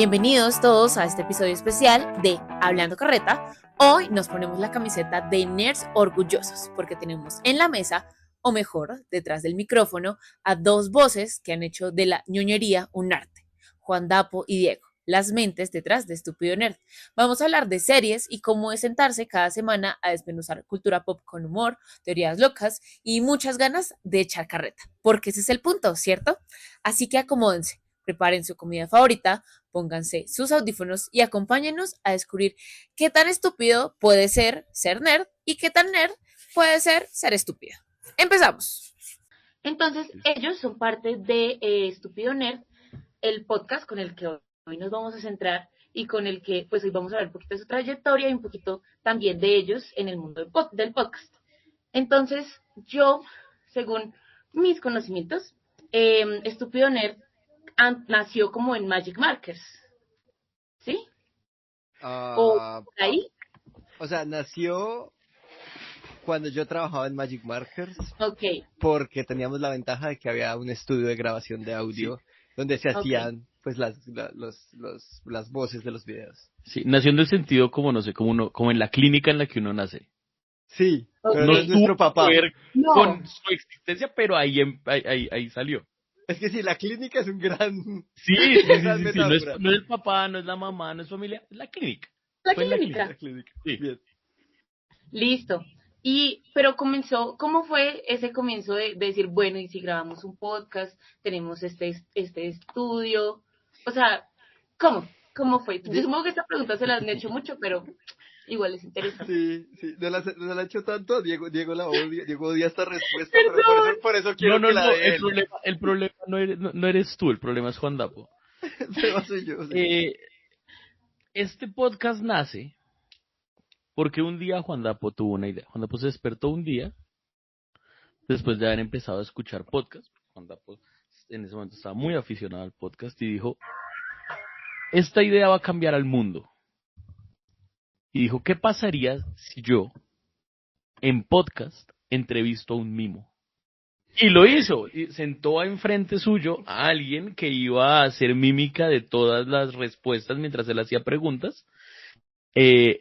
Bienvenidos todos a este episodio especial de Hablando Carreta. Hoy nos ponemos la camiseta de nerds orgullosos porque tenemos en la mesa, o mejor, detrás del micrófono, a dos voces que han hecho de la ñoñería un arte, Juan Dapo y Diego, las mentes detrás de Estúpido Nerd. Vamos a hablar de series y cómo es sentarse cada semana a desmenuzar cultura pop con humor, teorías locas y muchas ganas de echar carreta, porque ese es el punto, ¿cierto? Así que acomódense, preparen su comida favorita, pónganse sus audífonos y acompáñenos a descubrir qué tan estúpido puede ser nerd y qué tan nerd puede ser estúpido. ¡Empezamos! Entonces, ellos son parte de Estúpido Nerd, el podcast con el que hoy nos vamos a centrar y con el que pues hoy vamos a ver un poquito de su trayectoria y un poquito también de ellos en el mundo del podcast. Entonces, yo, según mis conocimientos, Estúpido Nerd nació como en Magic Markers, ¿sí? ¿O por ahí? O sea, nació cuando yo trabajaba en Magic Markers. Ok. Porque teníamos la ventaja de que había un estudio de grabación de audio donde se hacían pues las voces de los videos. Sí, nació en el sentido como, no sé, como en la clínica en la que uno nace. Sí, Okay. pero no es nuestro papá. No. Con su existencia, pero ahí salió. Es que sí, la clínica es un gran... Sí. No es el papá, no es la mamá, no es familia, es la clínica. La clínica. Sí. Bien. Listo. Pero ¿cómo fue ese comienzo de decir, bueno, y si grabamos un podcast, tenemos este estudio? O sea, ¿cómo fue? Yo supongo que esta pregunta se la han hecho mucho, pero igual es interesante. Sí, no la he hecho tanto, Diego la odia, Diego odia esta respuesta, pero por eso quiero que la dé él. El problema no eres tú, el problema es Juan Dapo. Pero soy yo. Sí. Este podcast nace porque un día Juan Dapo tuvo una idea. Juan Dapo se despertó un día, después de haber empezado a escuchar podcast. Juan Dapo en ese momento estaba muy aficionado al podcast y dijo, esta idea va a cambiar al mundo. Y dijo, ¿qué pasaría si yo, en podcast, entrevisto a un mimo? Y lo hizo, y sentó enfrente suyo a alguien que iba a hacer mímica de todas las respuestas mientras él hacía preguntas. Y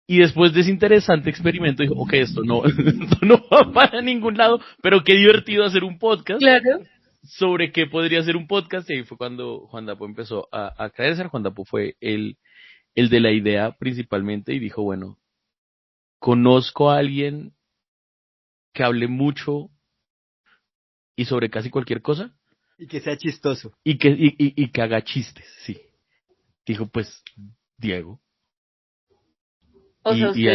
después de ese interesante experimento dijo, ok, esto no va para ningún lado, pero qué divertido hacer un podcast. Claro. Sobre qué podría ser un podcast, y ahí fue cuando Juan Dapo empezó a crecer. Juan Dapo fue el de la idea principalmente y dijo, bueno, conozco a alguien que hable mucho y sobre casi cualquier cosa. Y que sea chistoso. Y que haga chistes, sí. Dijo, pues, Diego. Y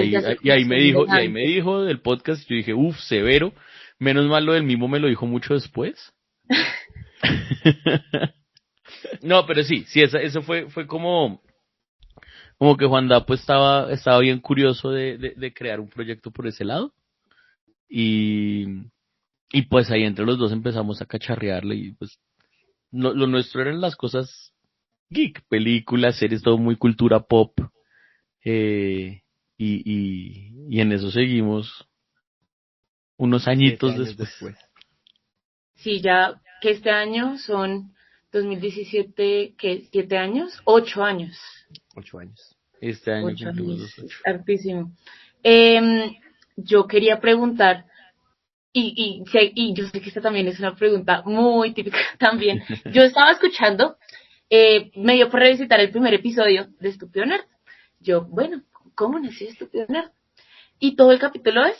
ahí me dijo del podcast, yo dije, severo. Menos mal lo del mimo me lo dijo mucho después. No, pero sí, eso fue como que Juan Dapo estaba bien curioso de crear un proyecto por ese lado. Y pues ahí entre los dos empezamos a cacharrearle y pues lo nuestro eran las cosas geek, películas, series, todo muy cultura pop. Y en eso seguimos unos añitos después. Sí, ya que este año son 2017, ¿qué? ¿7 años? 8 años. 8 años. Este año 8 cumplimos años. los 8. Hartísimo. Yo quería preguntar, y yo sé que esta también es una pregunta muy típica también. Yo estaba escuchando, me dio por revisitar el primer episodio de Estúpido Nerd. Yo, bueno, ¿cómo nació Estúpido Nerd? Y todo el capítulo es,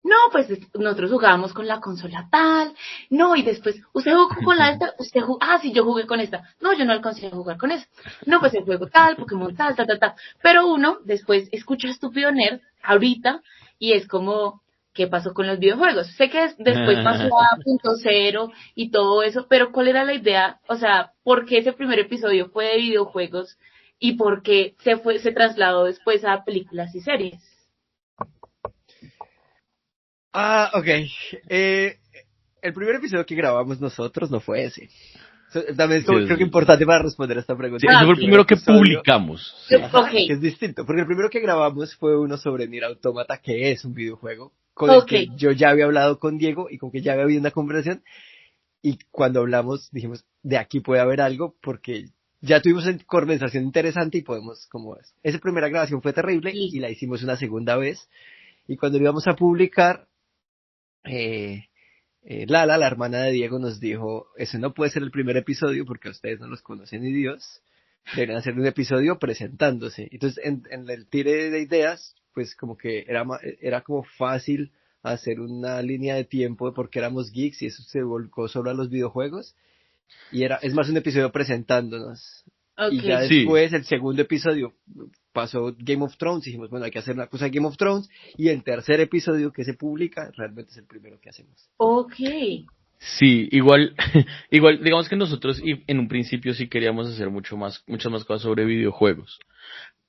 no, pues nosotros jugábamos con la consola tal, no, y después, usted jugó con la esta, sí, yo jugué con esta, no, yo no alcancé a jugar con esa, no, pues el juego tal, Pokémon tal, pero uno después escucha Estúpido Nerd ahorita y es como, ¿qué pasó con los videojuegos? Sé que después pasó a punto cero y todo eso, pero ¿cuál era la idea? O sea, ¿por qué ese primer episodio fue de videojuegos y por qué se trasladó después a películas y series? Ok. El primer episodio que grabamos nosotros no fue ese. También creo que es importante para responder a esta pregunta. Sí, ese fue el primero que publicamos. Sí. Ajá, que es distinto, porque el primero que grabamos fue uno sobre Nier Automata, que es un videojuego, con el que yo ya había hablado con Diego y con que ya había habido una conversación. Y cuando hablamos dijimos, de aquí puede haber algo, porque ya tuvimos una conversación interesante y podemos, como es. Esa primera grabación fue terrible y la hicimos una segunda vez. Y cuando lo íbamos a publicar, Lala, la hermana de Diego, nos dijo, ese no puede ser el primer episodio porque ustedes no los conocen ni Dios. Deberían hacer un episodio presentándose. Entonces, en el tire de ideas, pues como que era como fácil hacer una línea de tiempo de por qué éramos geeks y eso se volcó solo a los videojuegos. Y es más un episodio presentándonos. Okay. Y ya después, el segundo episodio, pasó Game of Thrones, dijimos, bueno, hay que hacer una cosa de Game of Thrones, y el tercer episodio que se publica, realmente es el primero que hacemos. Okay. Sí, igual, digamos que nosotros en un principio sí queríamos hacer muchas más cosas sobre videojuegos.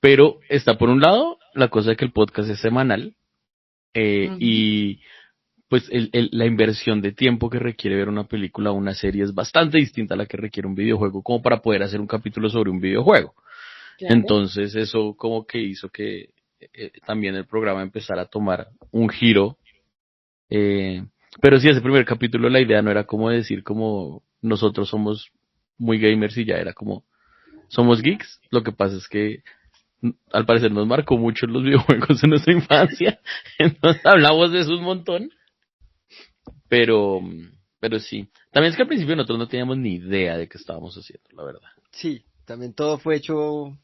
Pero está por un lado la cosa de que el podcast es semanal, y pues la inversión de tiempo que requiere ver una película o una serie es bastante distinta a la que requiere un videojuego, como para poder hacer un capítulo sobre un videojuego. Claro. Entonces eso como que hizo que también el programa empezara a tomar un giro. Pero sí, ese primer capítulo la idea no era como decir como nosotros somos muy gamers y ya era como somos geeks. Lo que pasa es que al parecer nos marcó mucho los videojuegos en nuestra infancia. Entonces hablamos de eso un montón. Pero sí. También es que al principio nosotros no teníamos ni idea de qué estábamos haciendo, la verdad. Sí, también todo fue hecho, o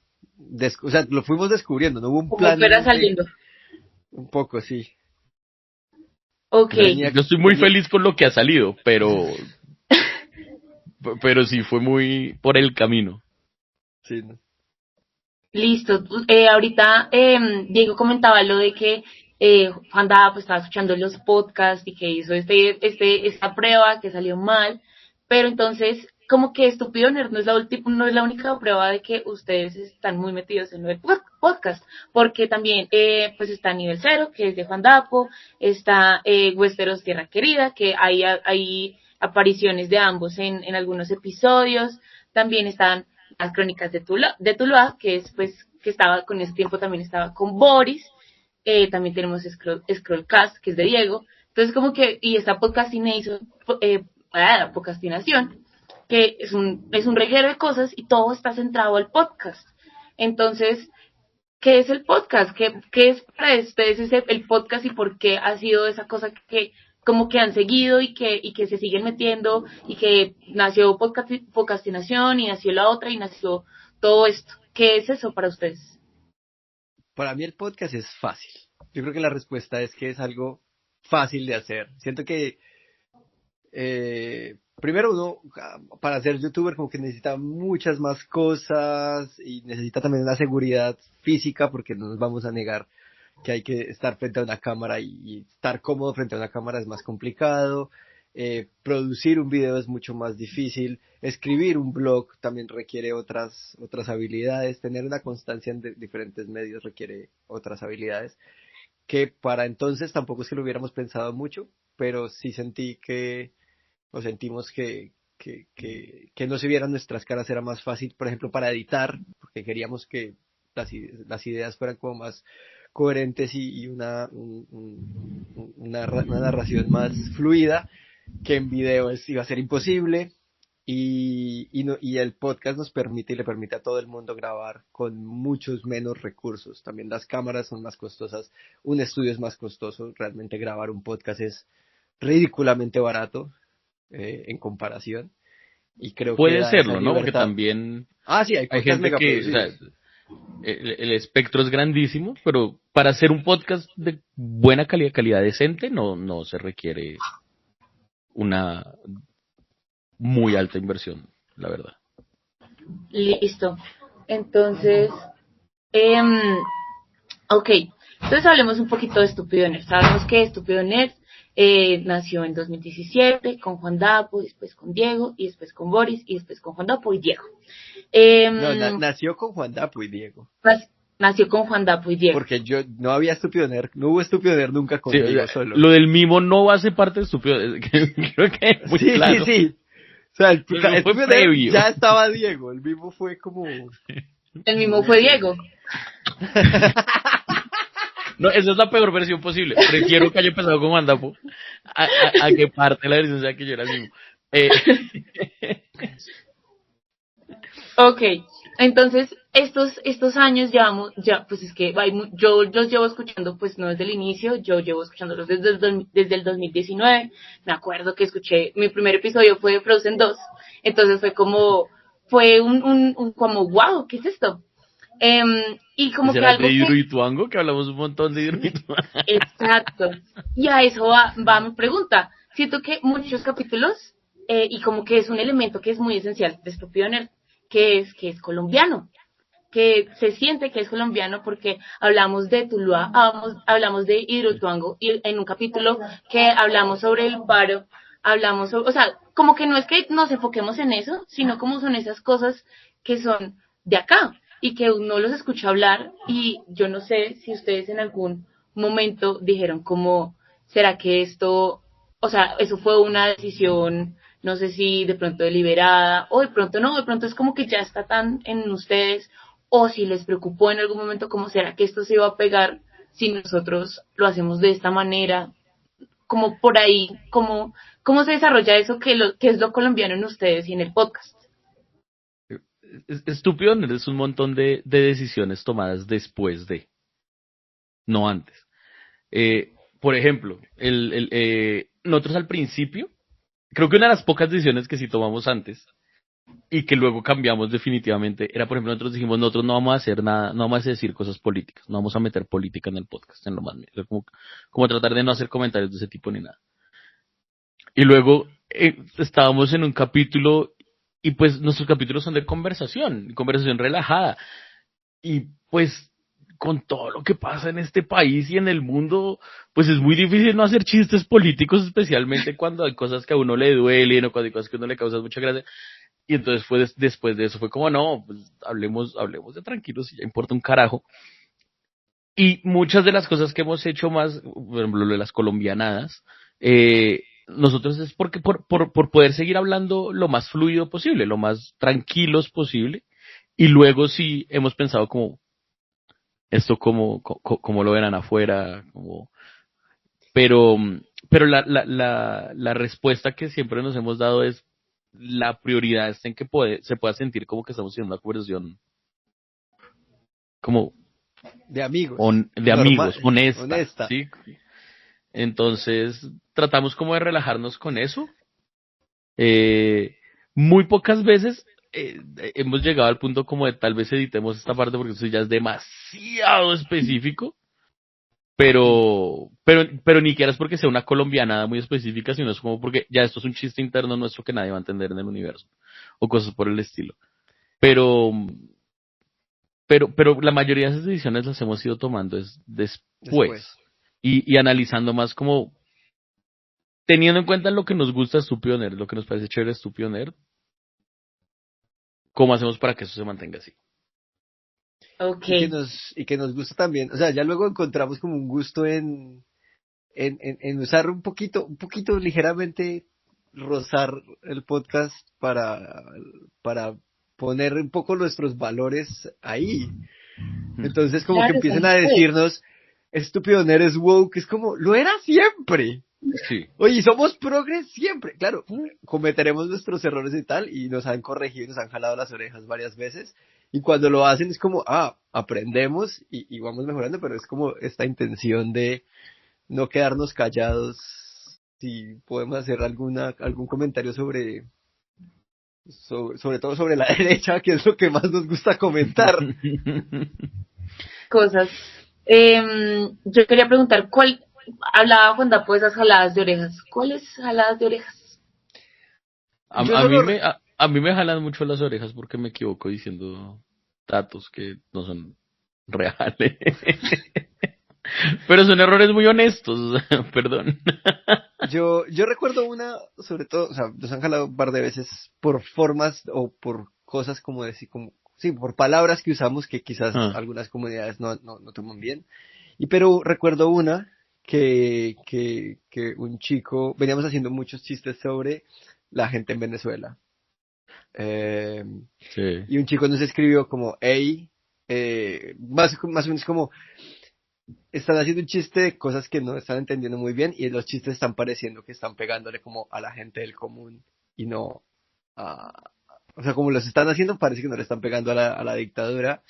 sea, lo fuimos descubriendo, no hubo un plan. Como fuera saliendo. Un poco, sí. Okay. Yo estoy muy feliz con lo que ha salido, pero sí fue muy por el camino. Sí, ¿no? Listo. Ahorita Diego comentaba lo de que Juan Dava pues estaba escuchando los podcasts y que hizo esta prueba que salió mal, pero entonces como que Estúpido Nerd no es la única prueba de que ustedes están muy metidos en el podcast, porque también pues está Nivel Cero, que es de Juan Dapo, está Westeros Tierra Querida, que hay apariciones de ambos en algunos episodios, también están las Crónicas de Tuluá, que es pues que estaba con ese tiempo también estaba con Boris, también tenemos Scrollcast, que es de Diego, entonces como que, y está Podcastinación, que es un reguero de cosas y todo está centrado al podcast. Entonces, ¿qué es el podcast? ¿Qué es para ustedes el podcast y por qué ha sido esa cosa que como que han seguido y que se siguen metiendo y que nació Podcastinación y nació la otra y nació todo esto? ¿Qué es eso para ustedes? Para mí el podcast es fácil. Yo creo que la respuesta es que es algo fácil de hacer. Siento que primero uno, para ser youtuber, como que necesita muchas más cosas y necesita también una seguridad física, porque no nos vamos a negar que hay que estar frente a una cámara y estar cómodo frente a una cámara es más complicado. Producir un video es mucho más difícil. Escribir un blog también requiere otras habilidades. Tener una constancia en diferentes medios requiere otras habilidades, que para entonces tampoco es que lo hubiéramos pensado mucho, pero sí sentimos que no se vieran nuestras caras era más fácil, por ejemplo, para editar, porque queríamos que las ideas fueran como más coherentes y una narración más fluida, que en video iba a ser imposible, y el podcast nos permite y le permite a todo el mundo grabar con muchos menos recursos. También las cámaras son más costosas, un estudio es más costoso, realmente grabar un podcast es ridículamente barato en comparación, y creo puede que serlo, ¿no? Porque también sí, hay gente que, o sea, el espectro es grandísimo, pero para hacer un podcast de buena calidad decente no se requiere una muy alta inversión, la verdad. Listo. Entonces, ok. Entonces hablemos un poquito de Estúpido Nerd. Sabemos que Estúpido Nerd nació en 2017 con Juan Dapo, después con Diego, y después con Boris, y después con Juan Dapo y Diego. Nació con Juan Dapo y Diego. Nació con Juan Dapo y Diego. Porque no había Estúpido Nerd, no hubo Estúpido Nerd nunca con Diego solo. Lo del mimo no hace parte de Estúpido Nerd, creo que es muy claro. Sí. O sea, el Estúpido Nerd ya estaba Diego, el mimo fue como... El mimo fue Diego. No, esa es la peor versión posible. Prefiero que haya empezado con Juan Dapo a que parte de la versión sea que yo era el mimo. Ok, entonces estos años llevamos, ya, pues es que yo los llevo escuchando, pues no desde el inicio, yo llevo escuchándolos desde el 2019. Me acuerdo que escuché, mi primer episodio fue de Frozen 2, entonces fue un como, wow, ¿qué es esto? Y como ¿Ese que era el de algo que, Hidroituango? Que hablamos un montón de Hidroituango. exacto, y a eso va mi pregunta. Siento que muchos capítulos, y como que es un elemento que es muy esencial de Estúpido Nerd, que es colombiano, que se siente que es colombiano porque hablamos de Tuluá, hablamos de Hidroituango y en un capítulo que hablamos sobre el paro, hablamos sobre, o sea, como que no es que nos enfoquemos en eso, sino como son esas cosas que son de acá y que uno los escucha hablar y yo no sé si ustedes en algún momento dijeron como, ¿será que esto, o sea, eso fue una decisión, no sé si de pronto deliberada o de pronto no, de pronto es como que ya está tan en ustedes o si les preocupó en algún momento cómo será que esto se iba a pegar si nosotros lo hacemos de esta manera, como por ahí, cómo se desarrolla eso que es lo colombiano en ustedes y en el podcast. Estúpido Nerd es un montón de decisiones tomadas después de, no antes. Por ejemplo, nosotros al principio, creo que una de las pocas decisiones que sí tomamos antes y que luego cambiamos definitivamente era, por ejemplo, nosotros dijimos, nosotros no vamos a hacer nada, no vamos a decir cosas políticas, no vamos a meter política en el podcast, en lo más mínimo. Como tratar de no hacer comentarios de ese tipo ni nada. Y luego estábamos en un capítulo y pues nuestros capítulos son de conversación relajada. Y pues con todo lo que pasa en este país y en el mundo, pues es muy difícil no hacer chistes políticos, especialmente cuando hay cosas que a uno le duelen o cuando hay cosas que a uno le causan mucha gracia. Y entonces fue después de eso fue como, no, pues hablemos de tranquilos y ya importa un carajo. Y muchas de las cosas que hemos hecho más, por ejemplo, lo de las colombianadas, nosotros es porque por poder seguir hablando lo más fluido posible, lo más tranquilos posible. Y luego sí hemos pensado como, esto como lo verán afuera, pero, pero la respuesta que siempre nos hemos dado es la prioridad está en que se pueda sentir como que estamos haciendo una conversación como De amigos, de normal, amigos, honesta, honesta. ¿sí? Entonces, tratamos como de relajarnos con eso. Eh, Muy pocas veces hemos llegado al punto como de tal vez editemos esta parte porque eso ya es demasiado específico. Pero ni siquiera es porque sea una colombianada muy específica, sino es como porque ya esto es un chiste interno nuestro que nadie va a entender en el universo. O cosas por el estilo. Pero, pero la mayoría de esas decisiones las hemos ido tomando es después. Después. Y analizando más como, teniendo en cuenta lo que nos gusta Estúpido Nerd, lo que nos parece chévere Estúpido Nerd, ¿cómo hacemos para que eso se mantenga así? Ok. Y que nos gusta también, o sea, ya luego encontramos como un gusto en usar un poquito ligeramente rozar el podcast para poner un poco nuestros valores ahí. Entonces como que Claro, empiezan somos a tres. decirnos, estúpido, no eres woke, es como, lo era siempre. Sí. Oye, somos progres siempre. Claro, cometeremos nuestros errores y tal, y nos han corregido, nos han jalado las orejas varias veces. Y cuando lo hacen es como, aprendemos y vamos mejorando, pero es como esta intención de no quedarnos callados. Si podemos hacer algún comentario sobre todo sobre la derecha, que es lo que más nos gusta comentar. Cosas. Yo quería preguntar, hablaba Juan Dapo de esas jaladas de orejas. ¿Cuáles jaladas de orejas? Yo A no mí lo... a mí me jalan mucho las orejas porque me equivoco diciendo datos que no son reales. Pero son errores muy honestos, perdón. Yo recuerdo una, sobre todo, o sea, nos han jalado un par de veces por formas o por cosas como decir, como, sí, por palabras que usamos que quizás Ah, algunas comunidades no toman bien. Pero recuerdo una que un chico, veníamos haciendo muchos chistes sobre la gente en Venezuela. Eh, sí. y un chico nos escribió como, hey, más o menos como, están haciendo un chiste de cosas que no están entendiendo muy bien y los chistes están pareciendo que están pegándole como a la gente del común y no a, o sea, como los están haciendo, parece que no le están pegando a la dictadura,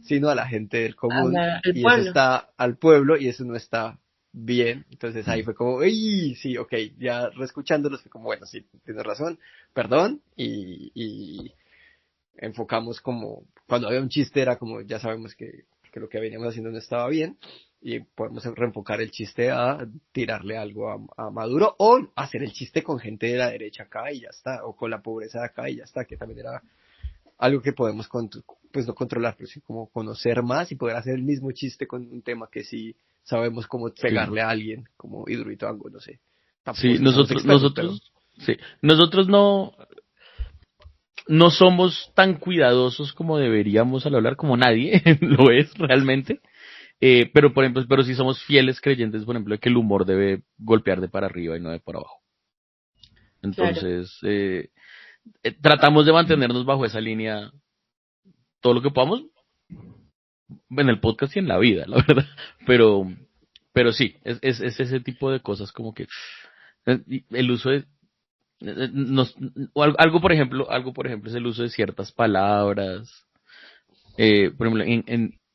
sino a la gente del común, al y eso pueblo. está al pueblo, y eso no está bien. Entonces ahí fue como, ¡ay! Sí, ok, ya reescuchándolos fue como, bueno, sí, tienes razón, perdón, y enfocamos como, cuando había un chiste era como, ya sabemos que lo que veníamos haciendo no estaba bien, y podemos reenfocar el chiste a tirarle algo a Maduro, o hacer el chiste con gente de la derecha acá y ya está, o con la pobreza de acá y ya está, que también era algo que podemos, pues no controlar, pero sí como conocer más y poder hacer el mismo chiste con un tema que sí sabemos cómo Sí. pegarle a alguien, como Hidroituango, no sé. Tampoco Sí, es que seamos expertos, pero nosotros no somos tan cuidadosos como deberíamos al hablar, como nadie lo es realmente. Pero por ejemplo, pero sí somos fieles creyentes, por ejemplo, de que el humor debe golpear de para arriba y no de para abajo. Claro. Entonces, tratamos de mantenernos bajo esa línea todo lo que podamos en el podcast y en la vida, la verdad. Pero, pero sí, es ese tipo de cosas como que el uso de algo por ejemplo es el uso de ciertas palabras, por ejemplo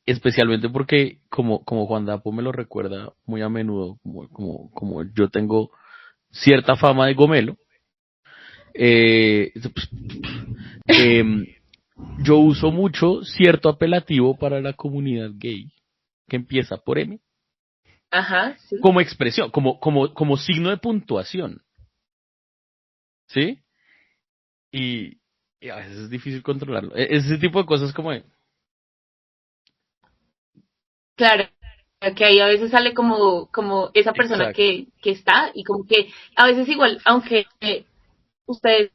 especialmente porque como Juan Dapo me lo recuerda muy a menudo, como yo tengo cierta fama de gomelo, eh, em, yo uso mucho cierto apelativo para la comunidad gay que empieza por M Ajá, sí. como expresión, como signo de puntuación, ¿sí? Y, y a veces es difícil controlarlo. Ese tipo de cosas como de, Claro, que ahí a veces sale como esa persona exacto. que está y como que a veces igual, aunque ustedes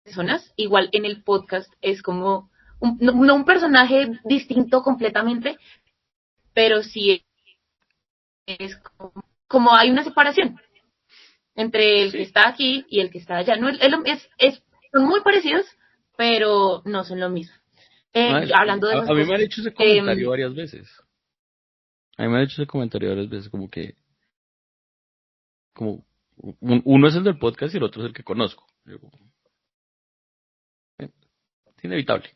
personas, igual en el podcast es como no un personaje distinto completamente, pero sí es como hay una separación entre el que Sí. está aquí y el que está allá. No, son muy parecidos, pero no son lo mismo. No, Hablando de esas a mí me han cosas, hecho ese comentario varias veces. A mí me han hecho ese comentario varias veces, como uno es el del podcast y el otro es el que conozco. Yo como, "Eh, es inevitable.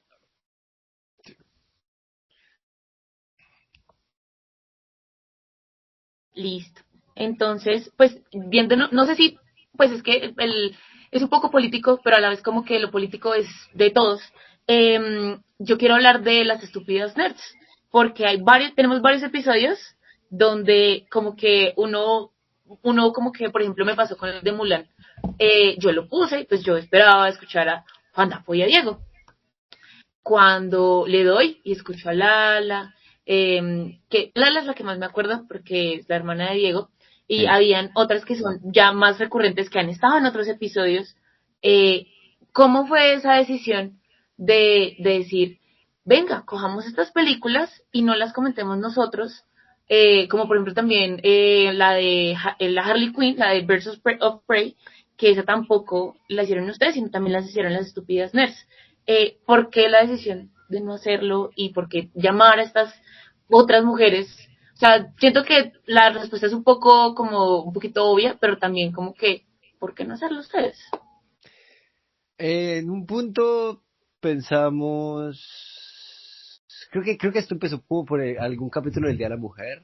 listo. Entonces, pues viendo, no sé si, pues es que es un poco político, pero a la vez como que lo político es de todos. Yo quiero hablar de las estúpidas nerds, porque tenemos varios episodios donde como que uno como que, por ejemplo, me pasó con el de Mulan. Yo lo puse, pues yo esperaba escuchar a Juan Dapo y a Diego. Cuando le doy y escucho a Lala, que Lala es la que más me acuerdo porque es la hermana de Diego, y Sí. habían otras que son ya más recurrentes que han estado en otros episodios. eh, ¿Cómo fue esa decisión de decir, venga, cojamos estas películas y no las comentemos nosotros? Como por ejemplo también la Harley Quinn, la de Birds of Prey, que esa tampoco la hicieron ustedes, sino también las hicieron las estúpidas nerds. ¿Por qué la decisión de no hacerlo y por qué llamar a estas otras mujeres? O sea, siento que la respuesta es un poco como un poquito obvia, pero también como que, ¿por qué no hacerlo ustedes? en un punto pensamos, creo que esto empezó como por algún capítulo del Día de la Mujer,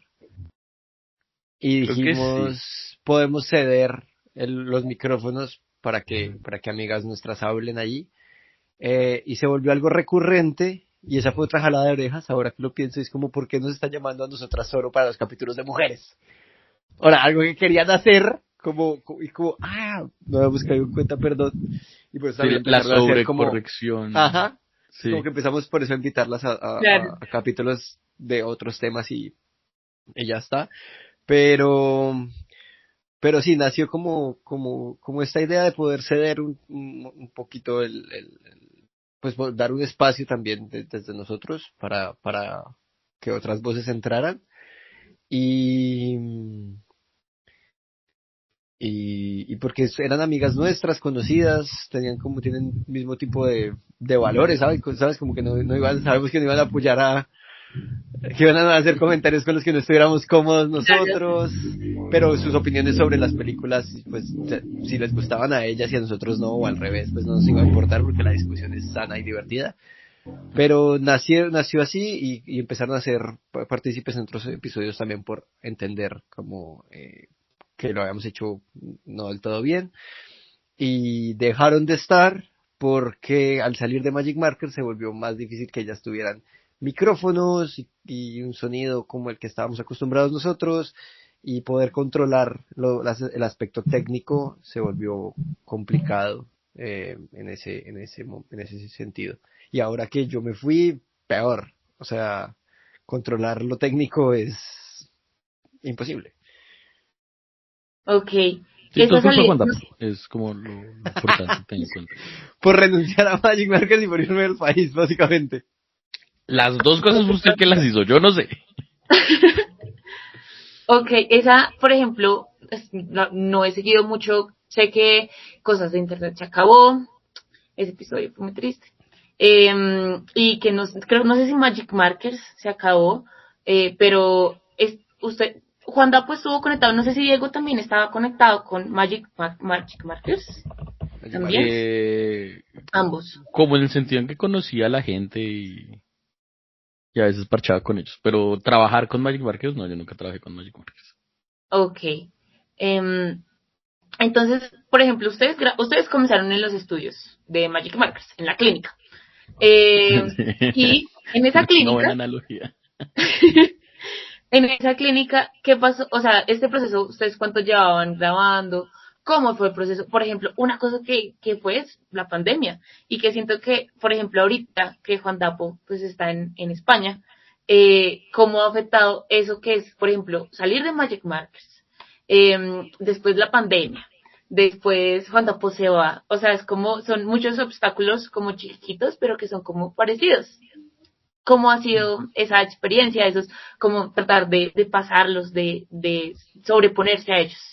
y Creo que sí. dijimos, podemos ceder los micrófonos para que amigas nuestras hablen allí. Y se volvió algo recurrente, y esa fue otra jalada de orejas. Ahora que lo pienso, es como, ¿por qué nos están llamando a nosotras solo para los capítulos de mujeres? Ahora, algo que querían hacer, no habíamos caído en cuenta, perdón. Y pues Sí, también la empezaron a hacer como, sobrecorrección. ajá, como Sí. que empezamos por eso a invitarlas Claro. a capítulos de otros temas, y ya está. Pero, pero sí, nació como esta idea de poder ceder un poquito pues dar un espacio también desde nosotros para que otras voces entraran, y, y porque eran amigas nuestras, conocidas, tienen mismo tipo de valores, ¿sabes? ¿Sabes? Como que no iban, sabemos que no iban a apoyar que iban a hacer comentarios con los que no estuviéramos cómodos Claro. nosotros, pero sus opiniones sobre las películas, pues si les gustaban a ellas y a nosotros no, o al revés, pues no nos iba a importar porque la discusión es sana y divertida. Pero nació así y empezaron a ser partícipes en otros episodios también por entender como que lo habíamos hecho no del todo bien. Y dejaron de estar porque al salir de Magic Marker se volvió más difícil que ellas tuvieran micrófonos y un sonido como el que estábamos acostumbrados nosotros, y poder controlar el aspecto técnico se volvió complicado en ese sentido. Y ahora que yo me fui, peor. O sea, controlar lo técnico es imposible. Ok. Sí, todo Esa fue salida, Juan Dapo. Es como lo importante tener en cuenta. Por renunciar a Magic Marker y por irme del país, básicamente. Las dos cosas fue usted que las hizo, yo no sé. ok, esa, por ejemplo, no he seguido mucho, sé que Cosas de Internet se acabó, ese episodio fue muy triste. Y que no sé si Magic Markers se acabó, pero Juan Dapo estuvo conectado, no sé si Diego también estaba conectado con Magic Markers, también, ambos. Como en el sentido en que conocía a la gente y a veces parchaba con ellos. Pero trabajar con Magic Markers, no, yo nunca trabajé con Magic Markers. Ok. Entonces, por ejemplo, ustedes comenzaron en los estudios de Magic Markers, en la clínica. Y en esa Es una buena clínica, analogía. en esa clínica, ¿qué pasó? O sea, este proceso, ¿ustedes cuánto llevaban grabando? ¿Cómo fue el proceso? Por ejemplo, una cosa que fue es la pandemia, y que siento que, por ejemplo, ahorita que Juan Dapo pues está en España, ¿cómo ha afectado eso que es, por ejemplo, salir de Magic Markers, después la pandemia, después Juan Dapo se va? O sea, es como, son muchos obstáculos como chiquitos, pero que son como parecidos. ¿Cómo ha sido esa experiencia? Eso es como tratar de pasarlos, de sobreponerse a ellos.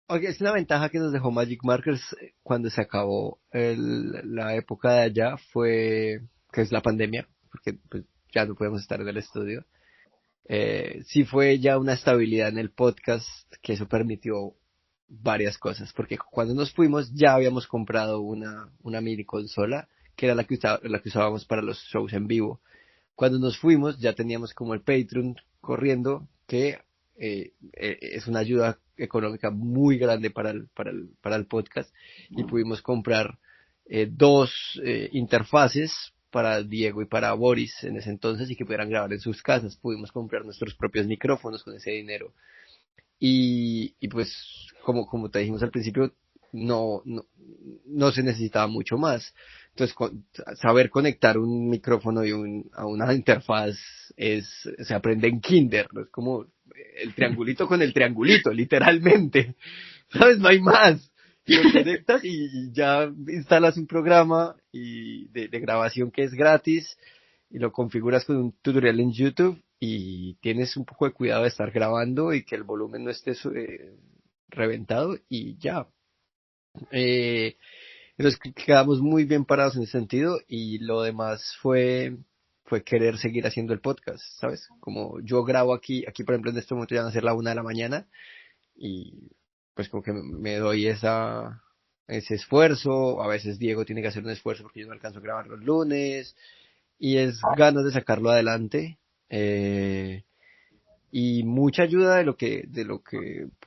Ok, es una ventaja que nos dejó Magic Markers cuando se acabó la época de allá, fue que es la pandemia, porque pues, ya no podemos estar en el estudio. Sí fue ya una estabilidad en el podcast, que eso permitió varias cosas, porque cuando nos fuimos ya habíamos comprado una mini consola, que era la que usábamos para los shows en vivo. Cuando nos fuimos ya teníamos como el Patreon corriendo, que es una ayuda económica muy grande para el podcast, y pudimos comprar dos interfaces para Diego y para Boris en ese entonces, y que pudieran grabar en sus casas. Pudimos comprar nuestros propios micrófonos con ese dinero. Y pues, como te dijimos al principio, no se necesitaba mucho más. Entonces, saber conectar un micrófono a una interfaz se aprende en kinder, ¿no? Es como el triangulito con el triangulito, literalmente. ¿Sabes? No hay más. Y lo conectas y ya instalas un programa de grabación que es gratis, y lo configuras con un tutorial en YouTube, y tienes un poco de cuidado de estar grabando y que el volumen no esté reventado, y ya. Entonces quedamos muy bien parados en ese sentido, y lo demás fue querer seguir haciendo el podcast, ¿sabes? Como yo grabo aquí por ejemplo en este momento ya van a ser la 1 de la mañana, y pues como que me doy ese esfuerzo. A veces Diego tiene que hacer un esfuerzo porque yo no alcanzo a grabar los lunes, y es ganas de sacarlo adelante, y mucha ayuda de lo que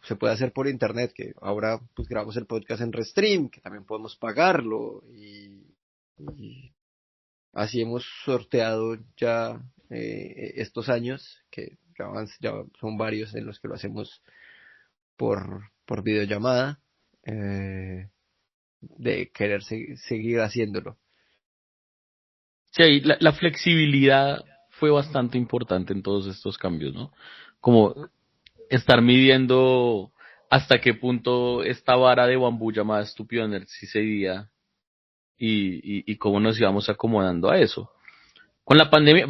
se puede hacer por internet, que ahora pues grabamos el podcast en Restream, que también podemos pagarlo, y así hemos sorteado ya estos años, que ya son varios en los que lo hacemos por videollamada, de querer seguir haciéndolo. Sí, la flexibilidad fue bastante importante en todos estos cambios, ¿no? Como estar midiendo hasta qué punto esta vara de bambú llamada Estúpido Nerd sí cedía y cómo nos íbamos acomodando a eso. Con la pandemia,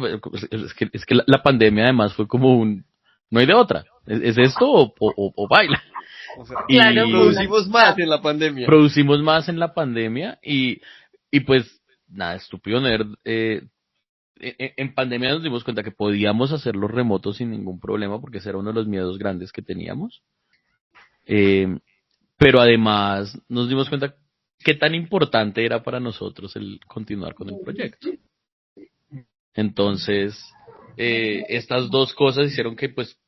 es que la pandemia además fue como no hay de otra, es esto o baila. O sea, Claro, producimos más en la pandemia. Producimos más en la pandemia y pues nada, Estúpido Nerd en pandemia nos dimos cuenta que podíamos hacerlo remoto sin ningún problema, porque ese era uno de los miedos grandes que teníamos. Eh, pero además nos dimos cuenta qué tan importante era para nosotros el continuar con el proyecto. Entonces, estas dos cosas hicieron que, pues,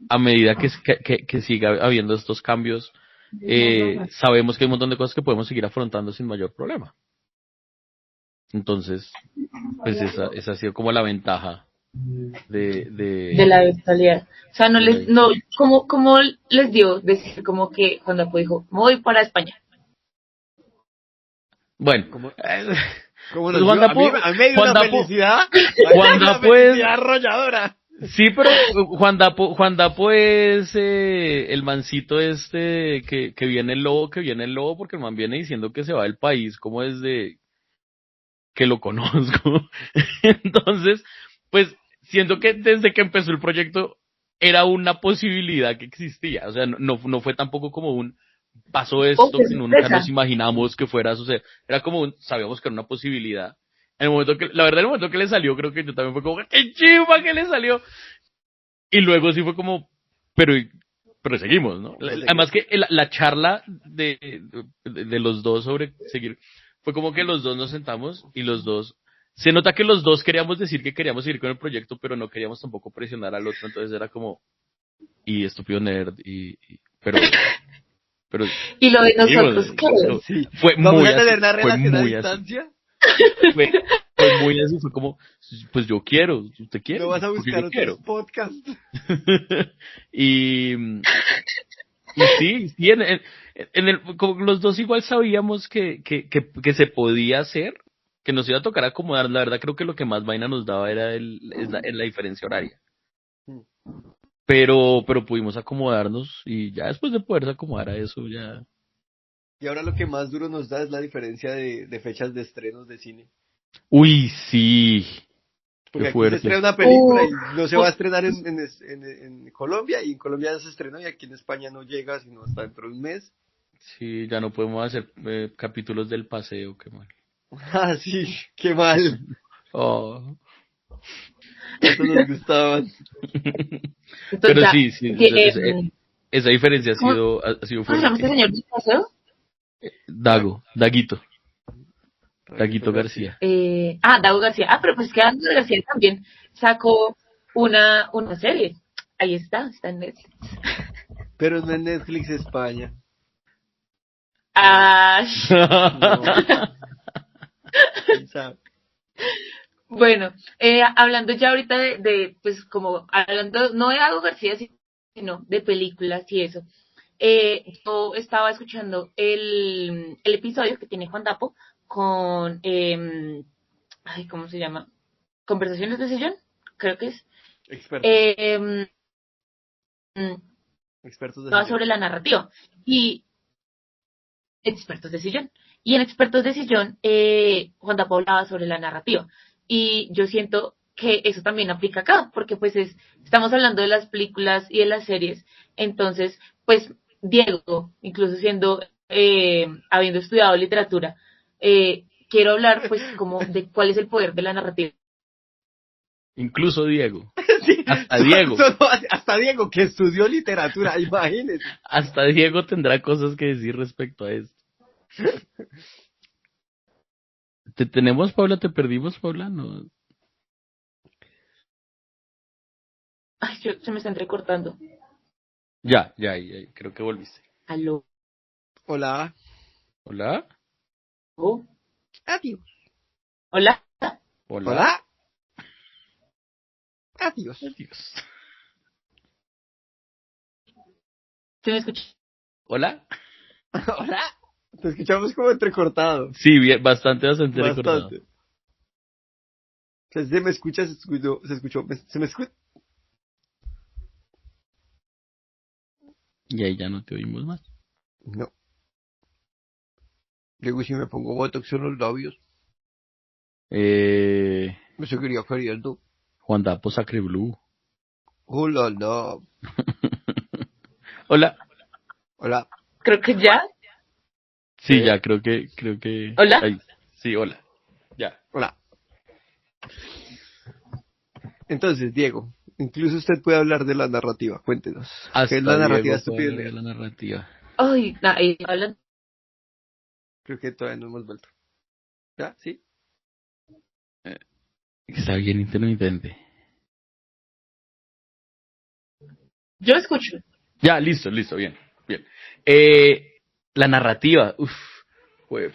a medida que siga habiendo estos cambios, sabemos que hay un montón de cosas que podemos seguir afrontando sin mayor problema. Entonces, pues esa ha sido como la ventaja de la virtualidad. O sea, ¿cómo les dio decir como que Juan Dapo dijo, me voy para España? Bueno, ¿Cómo pues nos Juan dio? Dapo, A mí me dio Juan una Dapo, felicidad. Juan Una Dapo es, felicidad arrolladora. sí, pero Juan Dapo es el mancito este que viene el lobo, porque el man viene diciendo que se va del país como desde que lo conozco. Entonces, pues siento que desde que empezó el proyecto era una posibilidad que existía. O sea, no fue tampoco como pasó esto que nunca nos imaginamos que fuera a suceder. Era como sabíamos que era una posibilidad. En el momento la verdad, en el momento que le salió, creo que yo también fue como, ¡qué chimba que le salió! Y luego sí fue como, pero seguimos, ¿no? Además que la charla de los dos sobre seguir, fue como que los dos nos sentamos y los dos, se nota que los dos queríamos decir que queríamos seguir con el proyecto, pero no queríamos tampoco presionar al otro, entonces era como, y estúpido nerd, pero y lo de nosotros, ¿qué? Sí. fue ¿Vamos muy a tener así, una fue relación a muy así. distancia? Fue muy así, fue como, pues yo quiero, ¿usted quiere? ¿No vas a Porque buscar yo quiero. otros podcasts? y sí, como los dos igual sabíamos que se podía hacer, que nos iba a tocar acomodar. La verdad creo que lo que más vaina nos daba era la diferencia horaria. Pero pudimos acomodarnos y ya después de poderse acomodar a eso ya. Y ahora lo que más duro nos da es la diferencia de fechas de estrenos de cine. Uy, sí. Porque Qué aquí se fuerte. estrena una película y no se va a estrenar en Colombia, y en Colombia ya se estrenó y aquí en España no llega sino hasta dentro de un mes. Sí, ya no podemos hacer capítulos del paseo, qué mal. Ah, sí, qué mal. Oh. Eso nos gustaban. Pero Ya, sí, esa diferencia ha sido ¿cómo se llama fuerte. este señor del paseo? Daguito García. Dago García. Pero pues que Dago García también sacó una serie. Ahí está en Netflix. Pero no en Netflix España. No. ¿Quién sabe? Bueno, hablando ya ahorita pues como hablando, no de Dago García, sino de películas y eso. Yo estaba escuchando el episodio que tiene Juan Dapo con, ¿cómo se llama? Conversaciones de sillón, creo que es. Expertos. Expertos de sillón. Sobre la narrativa. Y expertos de sillón. Y en expertos de sillón, Juan Dapo hablaba sobre la narrativa. Y yo siento que eso también aplica acá, porque pues estamos hablando de las películas y de las series. Entonces, pues Diego, incluso habiendo estudiado literatura, quiero hablar pues como de cuál es el poder de la narrativa. Incluso Diego. Sí, hasta Diego. Hasta Diego, que estudió literatura, imagínese. Hasta Diego tendrá cosas que decir respecto a esto. ¿Te tenemos, Paula? ¿Te perdimos, Paula? No. Ay, se me está entrecortando. Ya, creo que volviste. Aló. Hola. ¿Hola? Adiós. Hola. Hola. Adiós. ¿Se me escucha? ¿Hola? Hola. Te escuchamos como entrecortado. Sí, bastante entrecortado. Se me escucha, se me escucha. Y ahí ya no te oímos más. No. Luego si me pongo botox en los labios. Me seguiría queriendo. Juan Dapo Sacre Blue. Hola, no. Hola. Hola. Creo que ya. Sí, ya, creo que. ¿Hola? Ahí. Sí, hola. Ya. Hola. Entonces, Diego, incluso usted puede hablar de la narrativa. Cuéntenos. Hasta ¿Qué es la narrativa Diego estúpida? puede leer la narrativa. Ay, hablan. Creo que todavía no hemos vuelto. ¿Ya? ¿Sí? Está bien intermitente. Yo escucho. Ya, listo, bien. La narrativa, pucha. Pues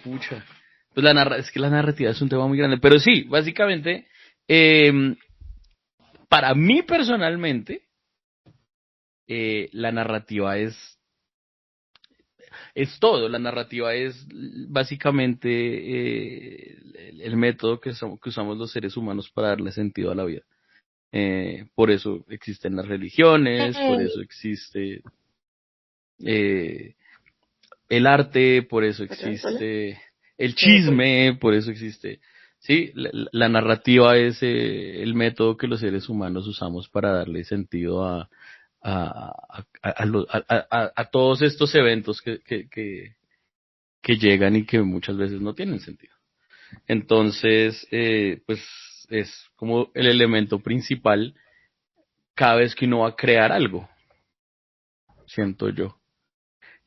es que la narrativa es un tema muy grande. Pero sí, básicamente, para mí personalmente, la narrativa es todo. La narrativa es básicamente el método que usamos los seres humanos para darle sentido a la vida. Por eso existen las religiones, por eso existe el arte, por eso existe el chisme, por eso existe. Sí, la narrativa es el método que los seres humanos usamos para darle sentido a todos estos eventos que llegan y que muchas veces no tienen sentido. Entonces, pues es como el elemento principal cada vez que uno va a crear algo, siento yo.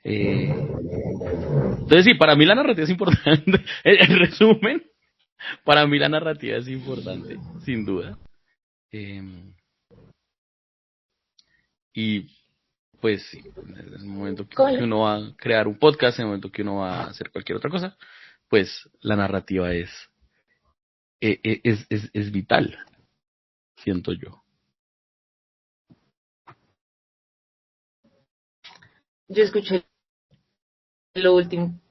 Entonces sí, para mí la narrativa es importante. En resumen, para mí la narrativa es importante, sin duda. Y pues sí, en el momento que uno va a crear un podcast, en el momento que uno va a hacer cualquier otra cosa, pues la narrativa es vital, siento yo. Yo escuché lo último.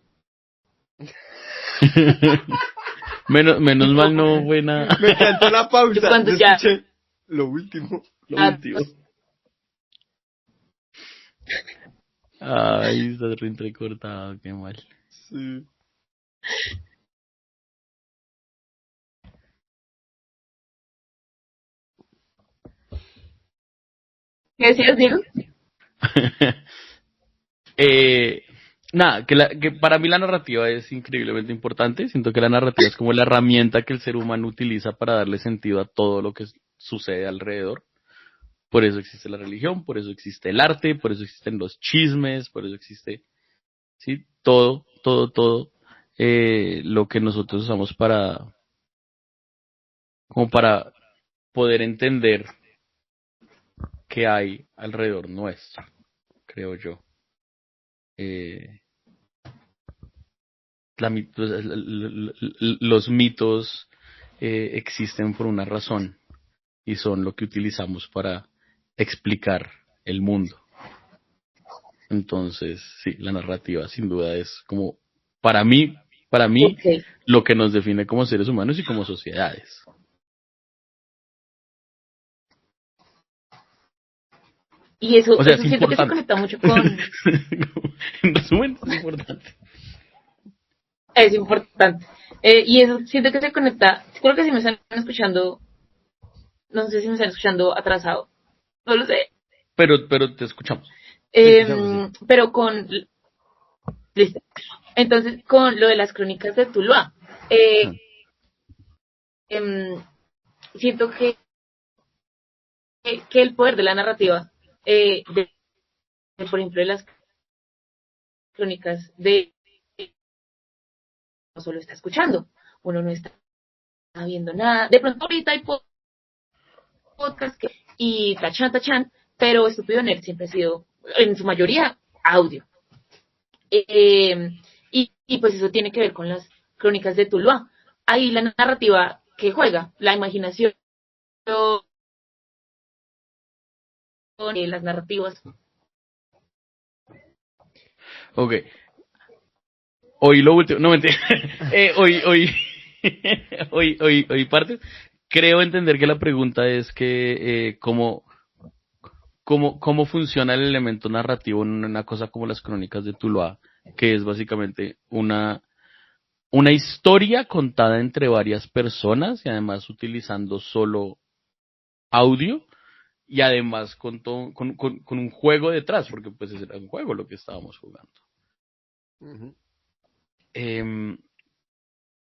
menos mal no fue nada. Me encantó la pausa. Cuando Yo ya... escuché lo último. Ay, está recortado, qué mal. Sí. ¿Qué decías, Diego? Nada, que para mí la narrativa es increíblemente importante. Siento que la narrativa es como la herramienta que el ser humano utiliza para darle sentido a todo lo que sucede alrededor. Por eso existe la religión, por eso existe el arte, por eso existen los chismes, por eso existe, sí, todo lo que nosotros usamos como para poder entender qué hay alrededor nuestro, creo yo. Los mitos existen por una razón y son lo que utilizamos para explicar el mundo. Entonces, sí, la narrativa sin duda es como, para mí, okay, lo que nos define como seres humanos y como sociedades. Y eso, o sea, eso siento que se conecta mucho con... En resumen, es importante. Es importante. Y eso siento que se conecta, creo que si me están escuchando, no sé si me están escuchando atrasado, no lo sé. Pero te escuchamos. Pero con... Listo. Entonces, con lo de las crónicas de Tuluá, siento que el poder de la narrativa, por ejemplo, de las crónicas de... no solo está escuchando, uno no está viendo nada. De pronto ahorita hay podcast y tachan, pero Estúpido Nerd siempre ha sido, en su mayoría, audio. Y pues eso tiene que ver con las crónicas de Tuluá. Ahí la narrativa que juega, la imaginación, las narrativas. Ok. Hoy lo último, no mentira. Hoy parte. Creo entender que la pregunta es que cómo funciona el elemento narrativo en una cosa como las crónicas de Tuluá, que es básicamente una historia contada entre varias personas y además utilizando solo audio y además con un juego detrás, porque pues era un juego lo que estábamos jugando. Uh-huh.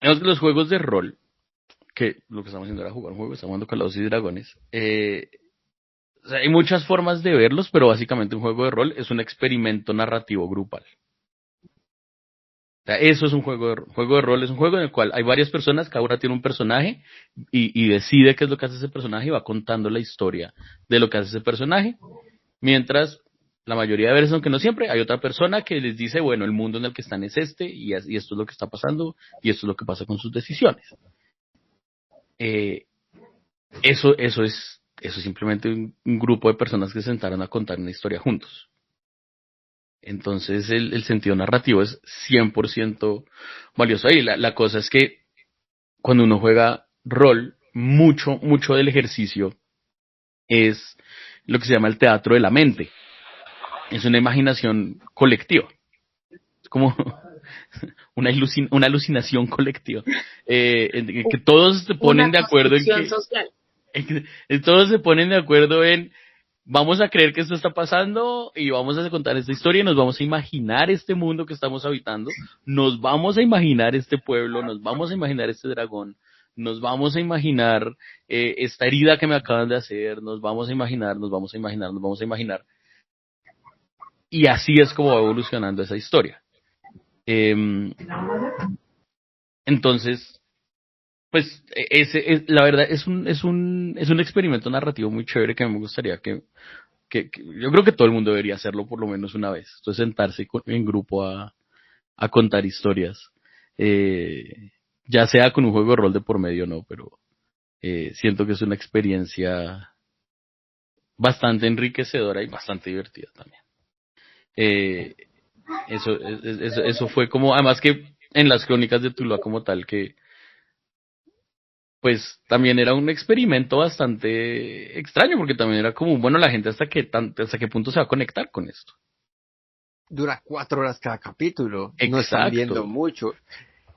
Los juegos de rol, que lo que estamos haciendo era jugar un juego, estamos jugando Calabozos y Dragones. O sea, hay muchas formas de verlos, pero básicamente un juego de rol es un experimento narrativo grupal. O sea, eso es un juego de rol, es un juego en el cual hay varias personas, cada una tiene un personaje y decide qué es lo que hace ese personaje y va contando la historia de lo que hace ese personaje, mientras la mayoría de veces, aunque no siempre, hay otra persona que les dice, bueno, el mundo en el que están es este y esto es lo que está pasando y esto es lo que pasa con sus decisiones. Eso es simplemente un grupo de personas que se sentaron a contar una historia juntos. Entonces el sentido narrativo es 100% valioso ahí. La cosa es que cuando uno juega rol, mucho del ejercicio es lo que se llama el teatro de la mente. Es una imaginación colectiva. Es como una alucinación colectiva. En que todos se ponen de acuerdo en que... social. Todos se ponen de acuerdo en vamos a creer que esto está pasando y vamos a contar esta historia y nos vamos a imaginar este mundo que estamos habitando, nos vamos a imaginar este pueblo, nos vamos a imaginar este dragón, nos vamos a imaginar esta herida que me acaban de hacer, nos vamos a imaginar. Y así es como va evolucionando esa historia. Entonces, pues la verdad es un experimento narrativo muy chévere que me gustaría que yo creo que todo el mundo debería hacerlo por lo menos una vez. Entonces sentarse en grupo a contar historias, ya sea con un juego de rol de por medio o no, pero siento que es una experiencia bastante enriquecedora y bastante divertida también. Eso fue como, además que en las crónicas de Tuluá como tal, que pues también era un experimento bastante extraño, porque también era como, bueno, la gente hasta qué punto se va a conectar con esto. Dura 4 horas cada capítulo, Exacto. No están viendo mucho.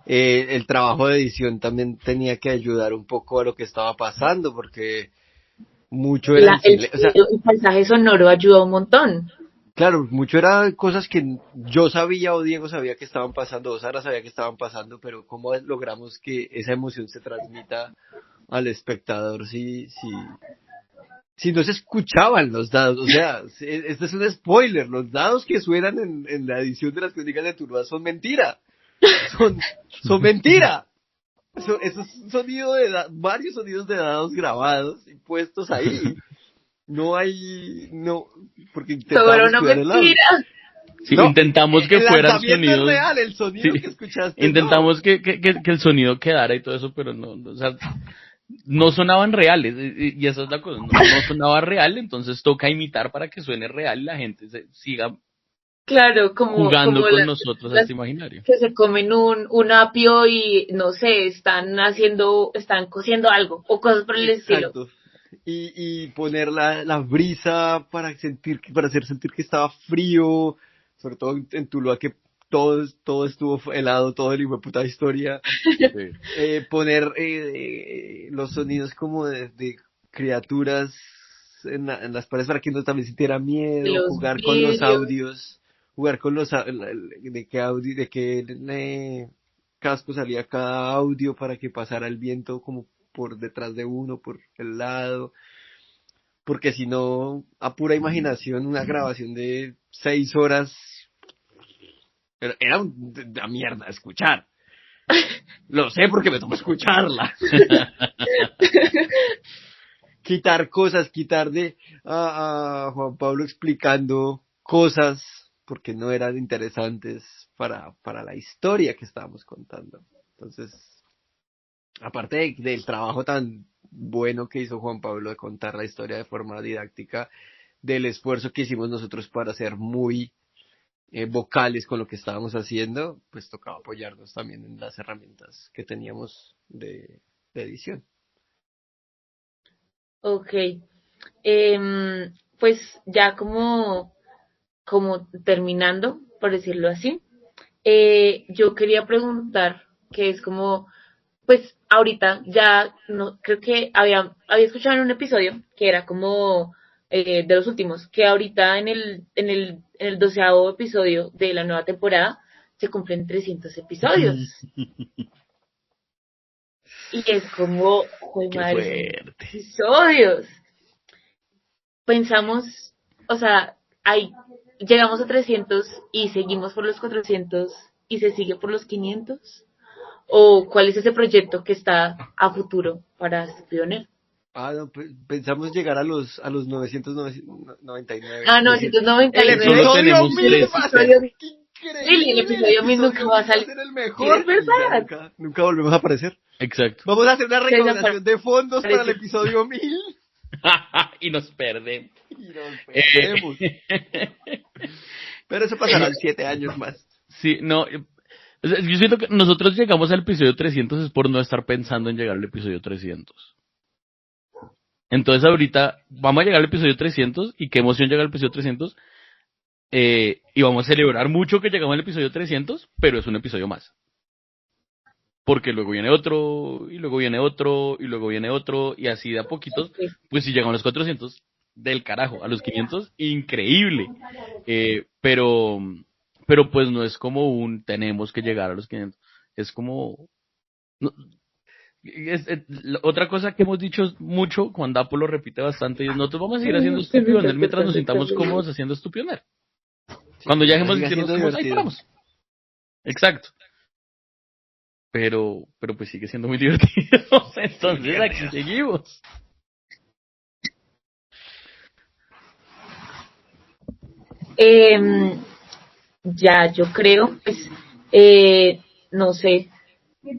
El trabajo de edición también tenía que ayudar un poco a lo que estaba pasando, porque mucho era el paisaje sonoro ayuda un montón. Claro, mucho era cosas que yo sabía o Diego sabía que estaban pasando, o Sara sabía que estaban pasando, pero cómo logramos que esa emoción se transmita al espectador si no se escuchaban los dados. O sea, este es un spoiler, los dados que suenan en la edición de las Crónicas de Tuluá son mentira, son mentira. Esos sonidos varios sonidos de dados grabados y puestos ahí. Porque intentamos cuidar el audio. Sí, no, intentamos que fueran sonidos. Es real, el sonido que escuchaste. Intentamos que el sonido quedara y todo eso, pero no, o sea, no sonaban reales, y esa es la cosa, no sonaba real, entonces toca imitar para que suene real y la gente siga jugando como con nosotros a este imaginario. Que se comen un apio y, no sé, están cociendo algo, o cosas por el estilo. Y poner la brisa para hacer sentir que estaba frío, sobre todo en Tuluá, que todo estuvo helado, todo el hijo de puta historia. Sí. Poner los sonidos como de criaturas en las paredes para que uno también sintiera miedo, jugar con los audios, de qué casco salía cada audio para que pasara el viento como por detrás de uno, por el lado, porque si no, a pura imaginación, una grabación de 6 horas era una mierda escuchar. Lo sé porque me tocó escucharla. Quitar cosas, quitar a Juan Pablo explicando cosas porque no eran interesantes para la historia que estábamos contando. Entonces, aparte del trabajo tan bueno que hizo Juan Pablo de contar la historia de forma didáctica, del esfuerzo que hicimos nosotros para ser muy vocales con lo que estábamos haciendo, pues tocaba apoyarnos también en las herramientas que teníamos de edición. Ok. Pues ya como terminando, por decirlo así, yo quería preguntar, que es como, pues ahorita ya no creo que había escuchado en un episodio que era como de los últimos, que ahorita en el 12º episodio de la nueva temporada se cumplen 300 episodios. Y es como, joder, Qué madre, fuerte. episodios. Pensamos, o sea, llegamos a 300 y seguimos por los 400 y se sigue por los 500. ¿O cuál es ese proyecto que está a futuro para Pioneer? No, pensamos llegar a los 999. Ah, Es decir, 999. Solo tenemos ¡El tres. episodio 1000! Sí, el episodio 1000 nunca va a salir. ser el mejor. Es verdad. Y ya nunca volvemos a aparecer. Exacto. Vamos a hacer una recaudación de fondos para el Parece. episodio 1000 Y nos perdemos. y nos perdemos. Pero eso pasará en 7 años más. Sí, no. O sea, yo siento que nosotros llegamos al episodio 300 es por no estar pensando en llegar al episodio 300. Entonces ahorita vamos a llegar al episodio 300 y qué emoción llegar al episodio 300. Y vamos a celebrar mucho que llegamos al episodio 300, pero es un episodio más. Porque luego viene otro, y luego viene otro, y luego viene otro, y así de a poquitos, pues si llegamos a los 400, del carajo, a los 500, increíble. Pero pues no es como tenemos que llegar a los 500. Es como... no, otra cosa que hemos dicho mucho, Juan Dapo lo repite bastante, y es nosotros vamos a seguir haciendo Estupioner mientras nos sintamos cómodos haciendo Estupioner. Cuando ya dejemos de decirnos cómodos, ahí paramos. Exacto. Pero pues sigue siendo muy divertido. Entonces aquí seguimos. Ya, yo creo, pues, no sé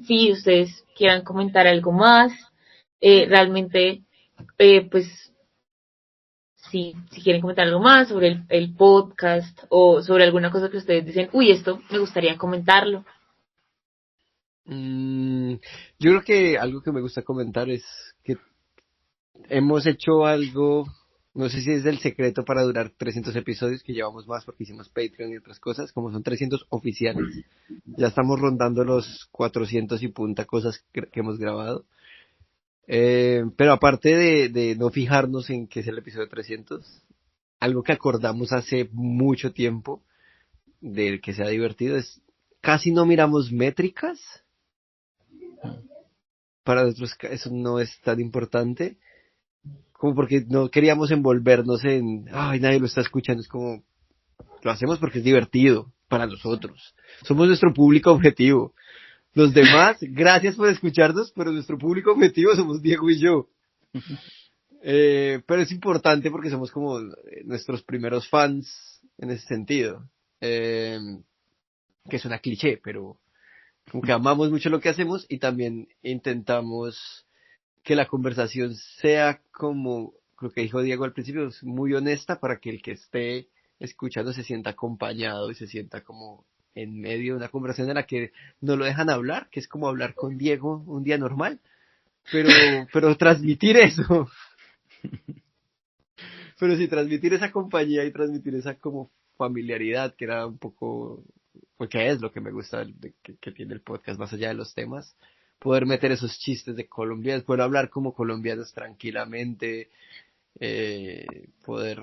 si ustedes quieran comentar algo más. Realmente, pues, si quieren comentar algo más sobre el podcast o sobre alguna cosa que ustedes dicen, uy, esto me gustaría comentarlo. Yo creo que algo que me gusta comentar es que hemos hecho algo, no sé si es el secreto para durar 300 episodios, que llevamos más porque hicimos Patreon y otras cosas, como son 300 oficiales. Ya estamos rondando los 400 y punta cosas que hemos grabado. Pero aparte de no fijarnos en qué es el episodio 300, algo que acordamos hace mucho tiempo, del que sea divertido, es casi no miramos métricas. Para nosotros eso no es tan importante, como porque no queríamos envolvernos en, ay, nadie lo está escuchando, es como, lo hacemos porque es divertido para nosotros. Somos nuestro público objetivo. Los demás, gracias por escucharnos, pero nuestro público objetivo somos Diego y yo. Pero es importante porque somos como nuestros primeros fans en ese sentido. Que suena cliché, pero como que amamos mucho lo que hacemos y también intentamos que la conversación sea como lo que dijo Diego al principio, es muy honesta para que el que esté escuchando se sienta acompañado y se sienta como en medio de una conversación en la que no lo dejan hablar, que es como hablar con Diego un día normal, pero transmitir eso. Pero sí, transmitir esa compañía y transmitir esa como familiaridad, que era un poco, porque es lo que me gusta que tiene el podcast, más allá de los temas, poder meter esos chistes de colombianos, poder hablar como colombianos tranquilamente, poder,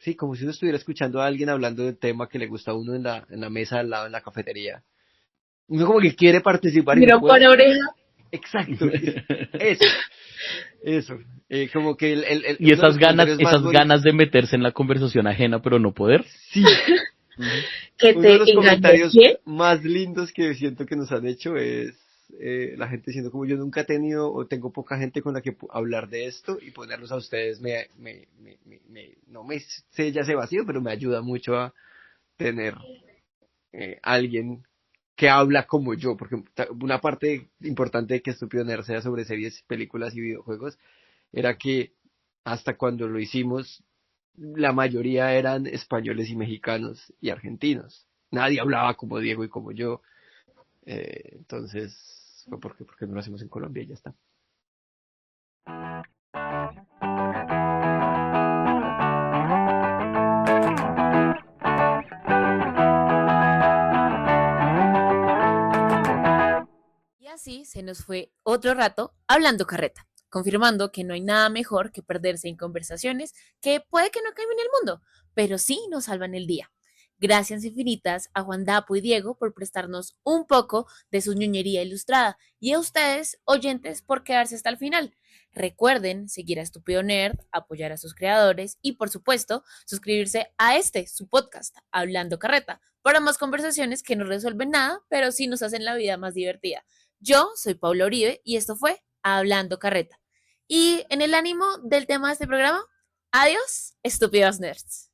sí, como si uno estuviera escuchando a alguien hablando del tema que le gusta a uno en la mesa al lado, en la cafetería. Uno como que quiere participar. Mira por oreja. Exacto, eso. Como que y esas ganas de meterse en la conversación ajena, pero no poder. Sí. Que uno de los te comentarios enganche. más lindos que siento que nos han hecho es la gente diciendo como yo nunca he tenido o tengo poca gente con la que hablar de esto y ponerlos a ustedes no me sella ese vacío, pero me ayuda mucho a tener alguien que habla como yo, porque una parte importante de que Estúpido Nerd sea sobre series, películas y videojuegos era que hasta cuando lo hicimos la mayoría eran españoles y mexicanos y argentinos. Nadie hablaba como Diego y como yo. Entonces, fue porque no lo hacemos en Colombia y ya está. Y así se nos fue otro rato hablando carreta, confirmando que no hay nada mejor que perderse en conversaciones que puede que no cambien el mundo, pero sí nos salvan el día. Gracias infinitas a Juan Dapo y Diego por prestarnos un poco de su ñoñería ilustrada y a ustedes, oyentes, por quedarse hasta el final. Recuerden seguir a Estúpido Nerd, apoyar a sus creadores y, por supuesto, suscribirse a su podcast, Hablando Carreta, para más conversaciones que no resuelven nada, pero sí nos hacen la vida más divertida. Yo soy Paula Uribe y esto fue Hablando Carreta. Y en el ánimo del tema de este programa, adiós, estúpidos nerds.